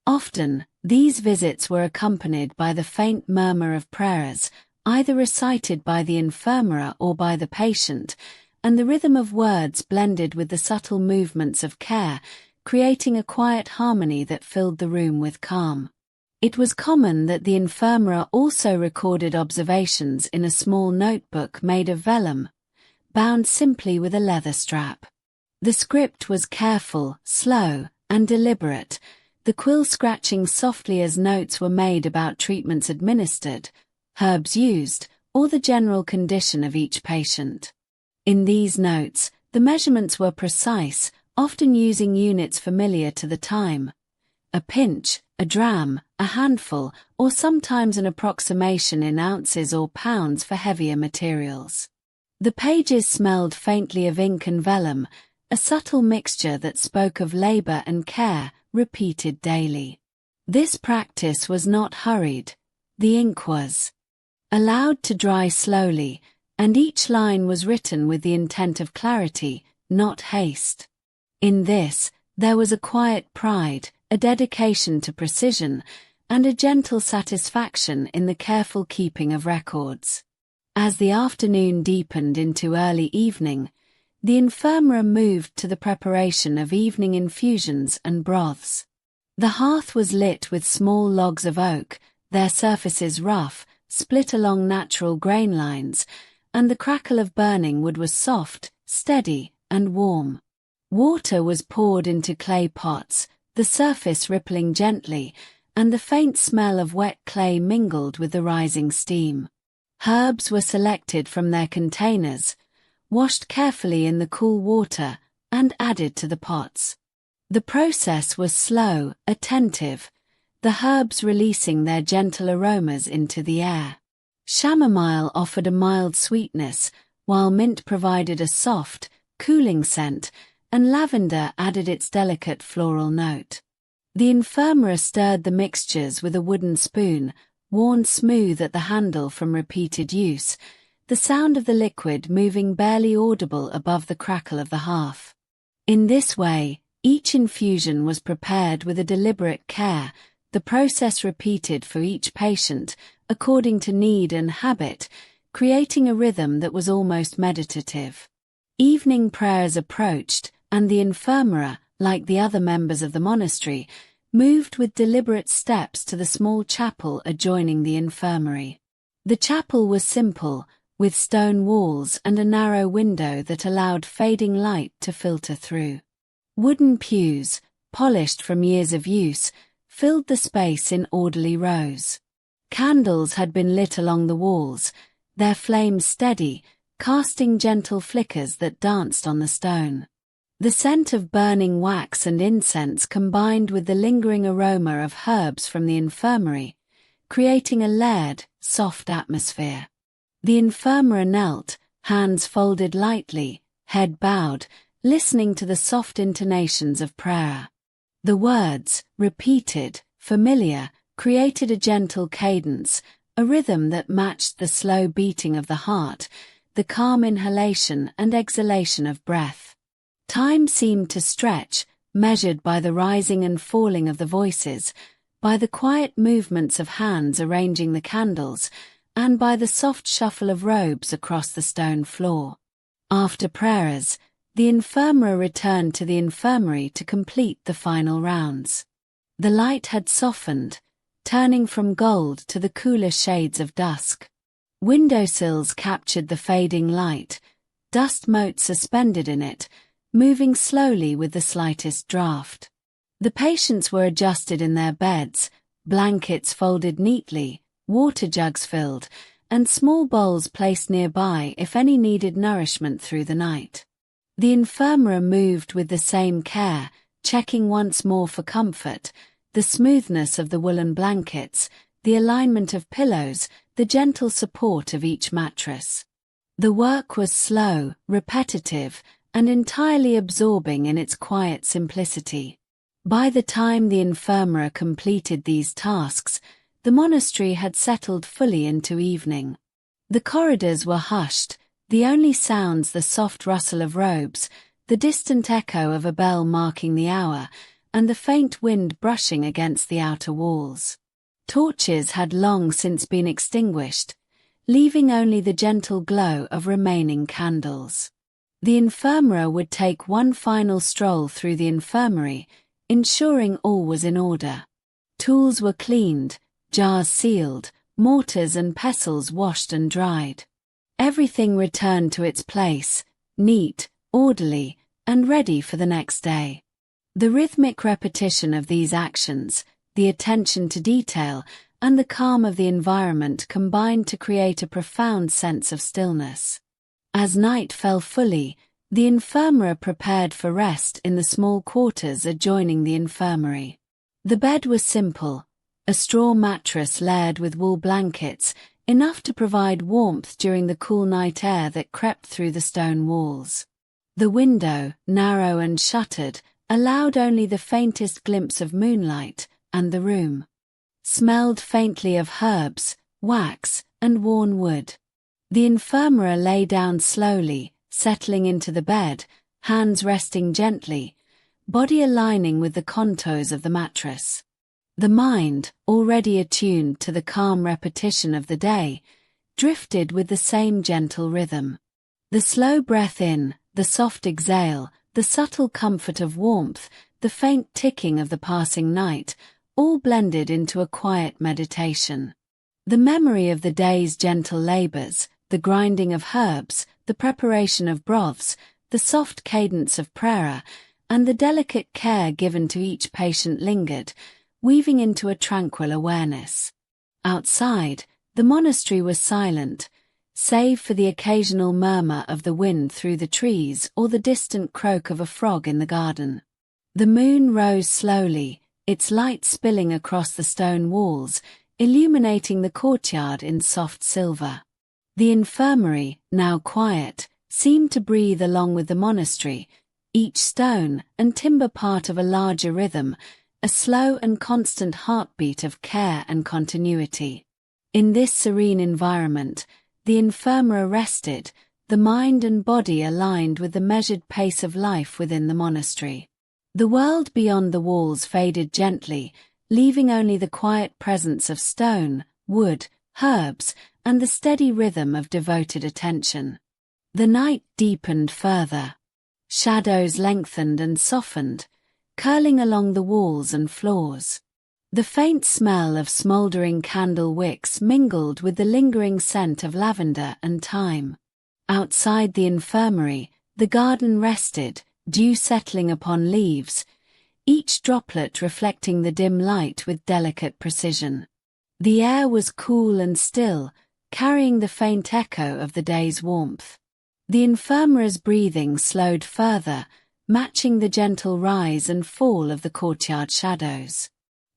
Often, these visits were accompanied by the faint murmur of prayers, either recited by the infirmarer or by the patient, and the rhythm of words blended with the subtle movements of care, creating a quiet harmony that filled the room with calm. It was common that the infirmarer also recorded observations in a small notebook made of vellum, bound simply with a leather strap. The script was careful, slow, and deliberate, the quill scratching softly as notes were made about treatments administered, herbs used, or the general condition of each patient. In these notes, the measurements were precise, often using units familiar to the time: a pinch, a dram, a handful, or sometimes an approximation in ounces or pounds for heavier materials. The pages smelled faintly of ink and vellum, a subtle mixture that spoke of labor and care, repeated daily. This practice was not hurried. The ink was allowed to dry slowly, and each line was written with the intent of clarity, not haste. In this, there was a quiet pride, a dedication to precision, and a gentle satisfaction in the careful keeping of records. As the afternoon deepened into early evening, the infirmarer moved to the preparation of evening infusions and broths. The hearth was lit with small logs of oak, their surfaces rough, split along natural grain lines, and the crackle of burning wood was soft, steady, and warm. Water was poured into clay pots, the surface rippling gently, and the faint smell of wet clay mingled with the rising steam. Herbs were selected from their containers, washed carefully in the cool water, and added to the pots. The process was slow, attentive, the herbs releasing their gentle aromas into the air. Chamomile offered a mild sweetness, while mint provided a soft, cooling scent, and lavender added its delicate floral note. The infirmera stirred the mixtures with a wooden spoon, worn smooth at the handle from repeated use, the sound of the liquid moving barely audible above the crackle of the hearth. In this way, each infusion was prepared with a deliberate care, the process repeated for each patient, according to need and habit, creating a rhythm that was almost meditative. Evening prayers approached, and the infirmera, like the other members of the monastery, moved with deliberate steps to the small chapel adjoining the infirmary. The chapel was simple, with stone walls and a narrow window that allowed fading light to filter through. Wooden pews, polished from years of use, filled the space in orderly rows. Candles had been lit along the walls, their flames steady, casting gentle flickers that danced on the stone. The scent of burning wax and incense combined with the lingering aroma of herbs from the infirmary, creating a layered, soft atmosphere. The infirmera knelt, hands folded lightly, head bowed, listening to the soft intonations of prayer. The words, repeated, familiar, created a gentle cadence, a rhythm that matched the slow beating of the heart, the calm inhalation and exhalation of breath. Time seemed to stretch, measured by the rising and falling of the voices, by the quiet movements of hands arranging the candles, and by the soft shuffle of robes across the stone floor. After prayers, the infirmera returned to the infirmary to complete the final rounds. The light had softened, turning from gold to the cooler shades of dusk. Windowsills captured the fading light, dust motes suspended in it, moving slowly with the slightest draft. The patients were adjusted in their beds, blankets folded neatly, water jugs filled, and small bowls placed nearby if any needed nourishment through the night. The infirmera moved with the same care, checking once more for comfort, the smoothness of the woolen blankets, the alignment of pillows, the gentle support of each mattress. The work was slow, repetitive, and entirely absorbing in its quiet simplicity. By the time the infirmera completed these tasks, the monastery had settled fully into evening. The corridors were hushed, the only sounds the soft rustle of robes, the distant echo of a bell marking the hour, and the faint wind brushing against the outer walls. Torches had long since been extinguished, leaving only the gentle glow of remaining candles. The infirmera would take one final stroll through the infirmary, ensuring all was in order. Tools were cleaned, jars sealed, mortars and pestles washed and dried. Everything returned to its place, neat, orderly, and ready for the next day. The rhythmic repetition of these actions, the attention to detail, and the calm of the environment combined to create a profound sense of stillness. As night fell fully, the infirmera prepared for rest in the small quarters adjoining the infirmary. The bed was simple, a straw mattress layered with wool blankets, enough to provide warmth during the cool night air that crept through the stone walls. The window, narrow and shuttered, allowed only the faintest glimpse of moonlight, and the room smelled faintly of herbs, wax, and worn wood. The infirmera lay down slowly, settling into the bed, hands resting gently, body aligning with the contours of the mattress. The mind, already attuned to the calm repetition of the day, drifted with the same gentle rhythm. The slow breath in, the soft exhale, the subtle comfort of warmth, the faint ticking of the passing night, all blended into a quiet meditation. The memory of the day's gentle labors, the grinding of herbs, the preparation of broths, the soft cadence of prayer, and the delicate care given to each patient lingered, weaving into a tranquil awareness. Outside, the monastery was silent, save for the occasional murmur of the wind through the trees or the distant croak of a frog in the garden. The moon rose slowly, its light spilling across the stone walls, illuminating the courtyard in soft silver. The infirmary, now quiet, seemed to breathe along with the monastery, each stone and timber part of a larger rhythm, a slow and constant heartbeat of care and continuity. In this serene environment, the infirmary rested, the mind and body aligned with the measured pace of life within the monastery. The world beyond the walls faded gently, leaving only the quiet presence of stone, wood, herbs, and the steady rhythm of devoted attention. The night deepened further. Shadows lengthened and softened, curling along the walls and floors. The faint smell of smouldering candle wicks mingled with the lingering scent of lavender and thyme. Outside the infirmary, the garden rested, dew settling upon leaves, each droplet reflecting the dim light with delicate precision. The air was cool and still, carrying the faint echo of the day's warmth. The infirmarer's breathing slowed further, matching the gentle rise and fall of the courtyard shadows.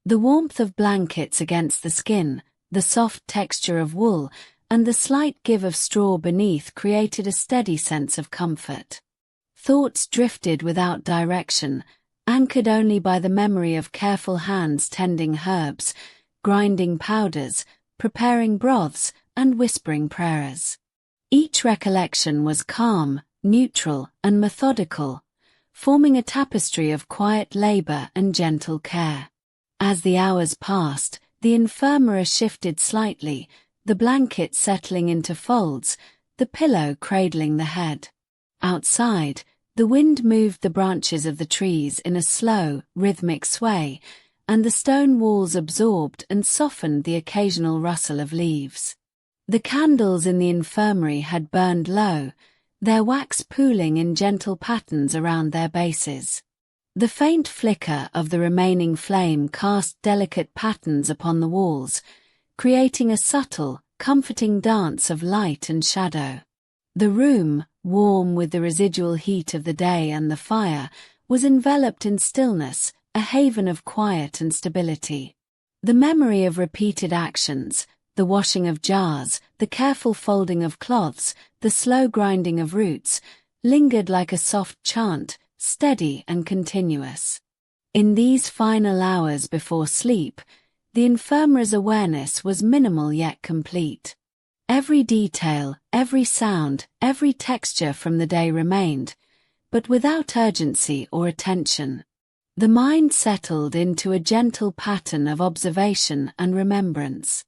The warmth of blankets against the skin, the soft texture of wool, and the slight give of straw beneath created a steady sense of comfort. Thoughts drifted without direction, anchored only by the memory of careful hands tending herbs, grinding powders, preparing broths, and whispering prayers. Each recollection was calm, neutral, and methodical, forming a tapestry of quiet labor and gentle care. As the hours passed, the infirmary shifted slightly, the blanket settling into folds, the pillow cradling the head. Outside, the wind moved the branches of the trees in a slow, rhythmic sway, and the stone walls absorbed and softened the occasional rustle of leaves. The candles in the infirmary had burned low, their wax pooling in gentle patterns around their bases. The faint flicker of the remaining flame cast delicate patterns upon the walls, creating a subtle, comforting dance of light and shadow. The room, warm with the residual heat of the day and the fire, was enveloped in stillness, a haven of quiet and stability. The memory of repeated actions, the washing of jars, the careful folding of cloths, the slow grinding of roots, lingered like a soft chant, steady and continuous. In these final hours before sleep, the infirmarer's awareness was minimal yet complete. Every detail, every sound, every texture from the day remained, but without urgency or attention. The mind settled into a gentle pattern of observation and remembrance.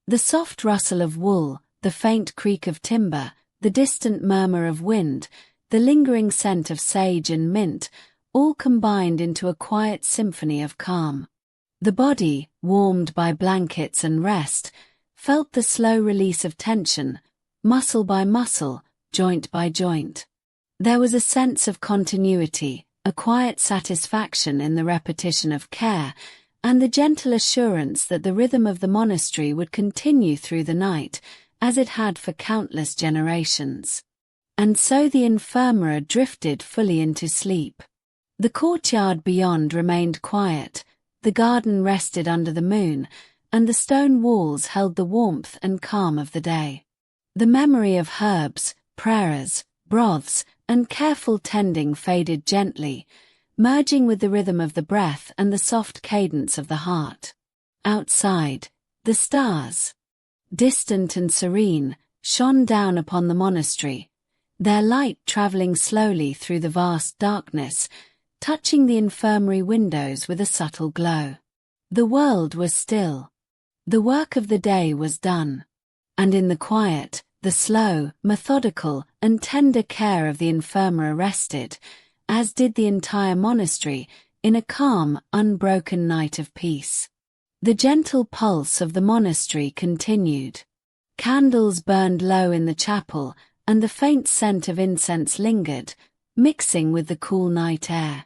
The soft rustle of wool, the faint creak of timber, the distant murmur of wind, the lingering scent of sage and mint, all combined into a quiet symphony of calm. The body, warmed by blankets and rest, felt the slow release of tension, muscle by muscle, joint by joint. There was a sense of continuity, a quiet satisfaction in the repetition of care, and the gentle assurance that the rhythm of the monastery would continue through the night, as it had for countless generations. And so the infirmary drifted fully into sleep. The courtyard beyond remained quiet, the garden rested under the moon, and the stone walls held the warmth and calm of the day. The memory of herbs, prayers, broths, and careful tending faded gently, merging with the rhythm of the breath and the soft cadence of the heart. Outside, the stars, distant and serene, shone down upon the monastery, their light traveling slowly through the vast darkness, touching the infirmary windows with a subtle glow. The world was still. The work of the day was done. And in the quiet, the slow, methodical, and tender care of the infirmary rested, as did the entire monastery, in a calm, unbroken night of peace. The gentle pulse of the monastery continued. Candles burned low in the chapel, and the faint scent of incense lingered, mixing with the cool night air.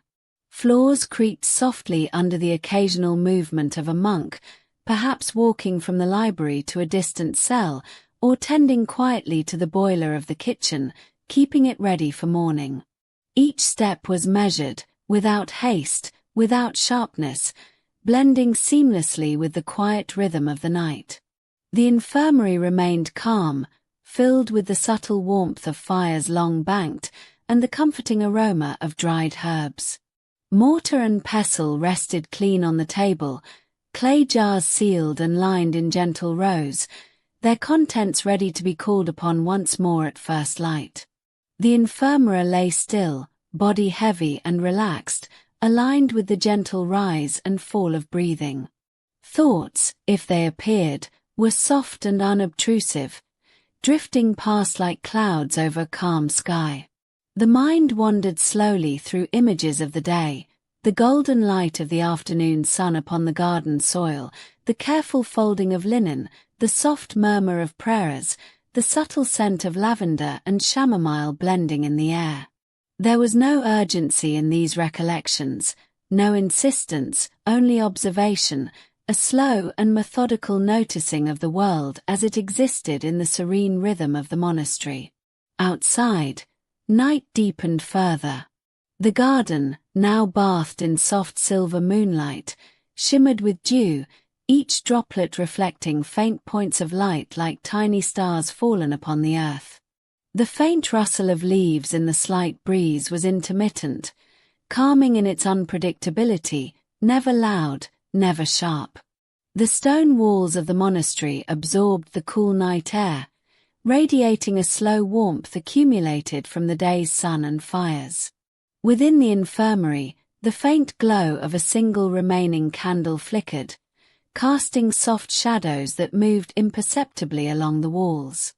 Floors creaked softly under the occasional movement of a monk, perhaps walking from the library to a distant cell, or tending quietly to the boiler of the kitchen, keeping it ready for morning. Each step was measured, without haste, without sharpness, blending seamlessly with the quiet rhythm of the night. The infirmary remained calm, filled with the subtle warmth of fires long banked and the comforting aroma of dried herbs. Mortar and pestle rested clean on the table, clay jars sealed and lined in gentle rows, their contents ready to be called upon once more at first light. The infirmarer lay still, body heavy and relaxed, aligned with the gentle rise and fall of breathing. Thoughts, if they appeared, were soft and unobtrusive, drifting past like clouds over a calm sky. The mind wandered slowly through images of the day, the golden light of the afternoon sun upon the garden soil, the careful folding of linen, the soft murmur of prayers, the subtle scent of lavender and chamomile blending in the air. There was no urgency in these recollections, no insistence, only observation, a slow and methodical noticing of the world as it existed in the serene rhythm of the monastery. Outside, night deepened further. The garden, now bathed in soft silver moonlight, shimmered with dew, each droplet reflecting faint points of light like tiny stars fallen upon the earth. The faint rustle of leaves in the slight breeze was intermittent, calming in its unpredictability, never loud, never sharp. The stone walls of the monastery absorbed the cool night air, radiating a slow warmth accumulated from the day's sun and fires. Within the infirmary, the faint glow of a single remaining candle flickered, casting soft shadows that moved imperceptibly along the walls.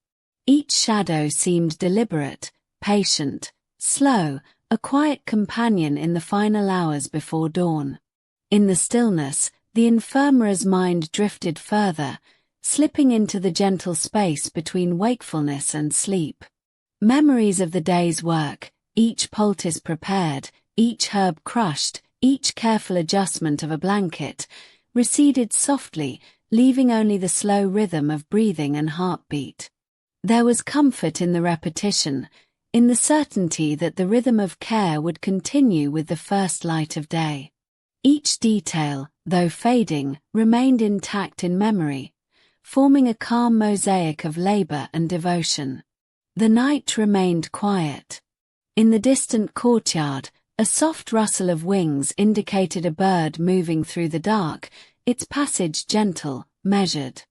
Each shadow seemed deliberate, patient, slow, a quiet companion in the final hours before dawn. In the stillness, the infirmarer's mind drifted further, slipping into the gentle space between wakefulness and sleep. Memories of the day's work, each poultice prepared, each herb crushed, each careful adjustment of a blanket, receded softly, leaving only the slow rhythm of breathing and heartbeat. There was comfort in the repetition, in the certainty that the rhythm of care would continue with the first light of day. Each detail, though fading, remained intact in memory, forming a calm mosaic of labor and devotion. The night remained quiet. In the distant courtyard, a soft rustle of wings indicated a bird moving through the dark, its passage gentle, measured.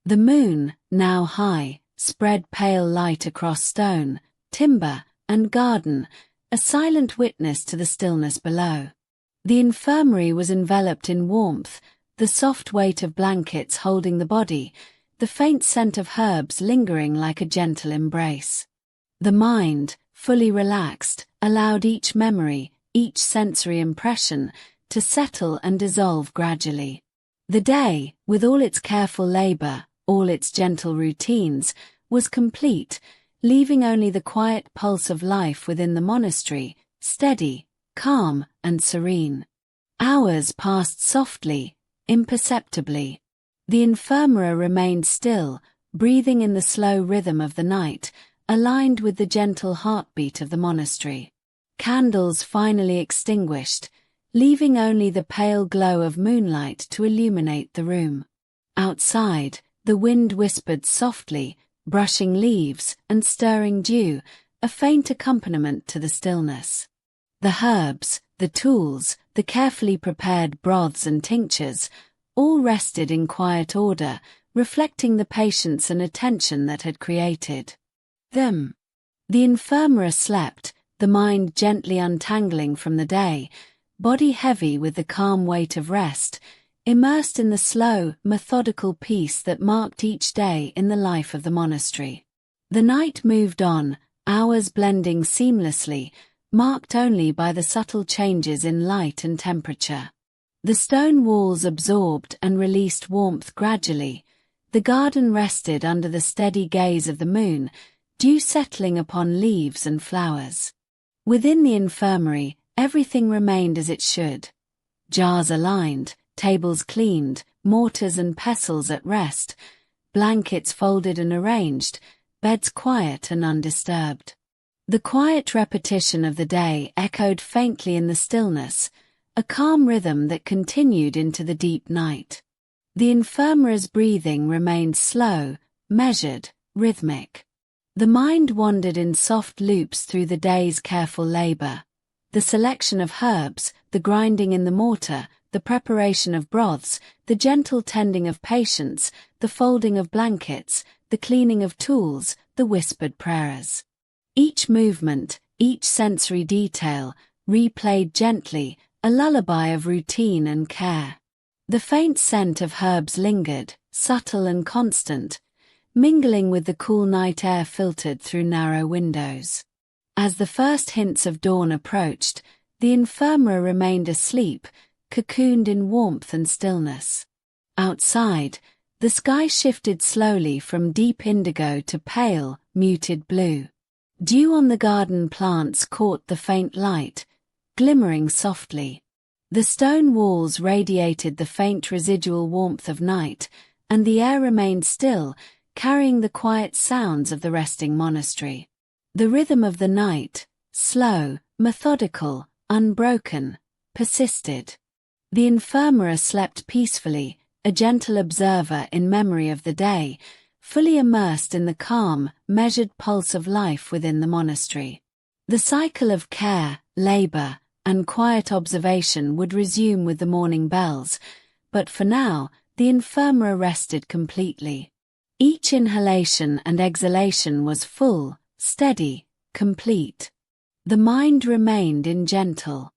The moon, now high, spread pale light across stone, timber, and garden, a silent witness to the stillness below. The infirmary was enveloped in warmth, the soft weight of blankets holding the body, the faint scent of herbs lingering like a gentle embrace. The mind, fully relaxed, allowed each memory, each sensory impression, to settle and dissolve gradually. The day, with all its careful labor, all its gentle routines, was complete, leaving only the quiet pulse of life within the monastery, steady, calm, and serene. Hours passed softly, imperceptibly. The infirmarer remained still, breathing in the slow rhythm of the night, aligned with the gentle heartbeat of the monastery. Candles finally extinguished, leaving only the pale glow of moonlight to illuminate the room. Outside, the wind whispered softly, brushing leaves and stirring dew, a faint accompaniment to the stillness. The herbs, the tools, the carefully prepared broths and tinctures, all rested in quiet order, reflecting the patience and attention that had created them. The infirmarer slept, the mind gently untangling from the day, body heavy with the calm weight of rest, immersed in the slow, methodical peace that marked each day in the life of the monastery. The night moved on, hours blending seamlessly, marked only by the subtle changes in light and temperature. The stone walls absorbed and released warmth gradually, the garden rested under the steady gaze of the moon, dew settling upon leaves and flowers. Within the infirmary, everything remained as it should. Jars aligned, tables cleaned, mortars and pestles at rest, blankets folded and arranged, beds quiet and undisturbed. The quiet repetition of the day echoed faintly in the stillness, a calm rhythm that continued into the deep night. The infirmarer's breathing remained slow, measured, rhythmic. The mind wandered in soft loops through the day's careful labor. The selection of herbs, the grinding in the mortar, the preparation of broths, the gentle tending of patients, the folding of blankets, the cleaning of tools, the whispered prayers. Each movement, each sensory detail, replayed gently, a lullaby of routine and care. The faint scent of herbs lingered, subtle and constant, mingling with the cool night air filtered through narrow windows. As the first hints of dawn approached, the infirmary remained asleep, cocooned in warmth and stillness. Outside, the sky shifted slowly from deep indigo to pale, muted blue. Dew on the garden plants caught the faint light, glimmering softly. The stone walls radiated the faint residual warmth of night, and the air remained still, carrying the quiet sounds of the resting monastery. The rhythm of the night, slow, methodical, unbroken, persisted. The infirmary slept peacefully, a gentle observer in memory of the day, fully immersed in the calm, measured pulse of life within the monastery. The cycle of care, labor, and quiet observation would resume with the morning bells, but for now, the infirmary rested completely. Each inhalation and exhalation was full, steady, complete. The mind remained in gentle,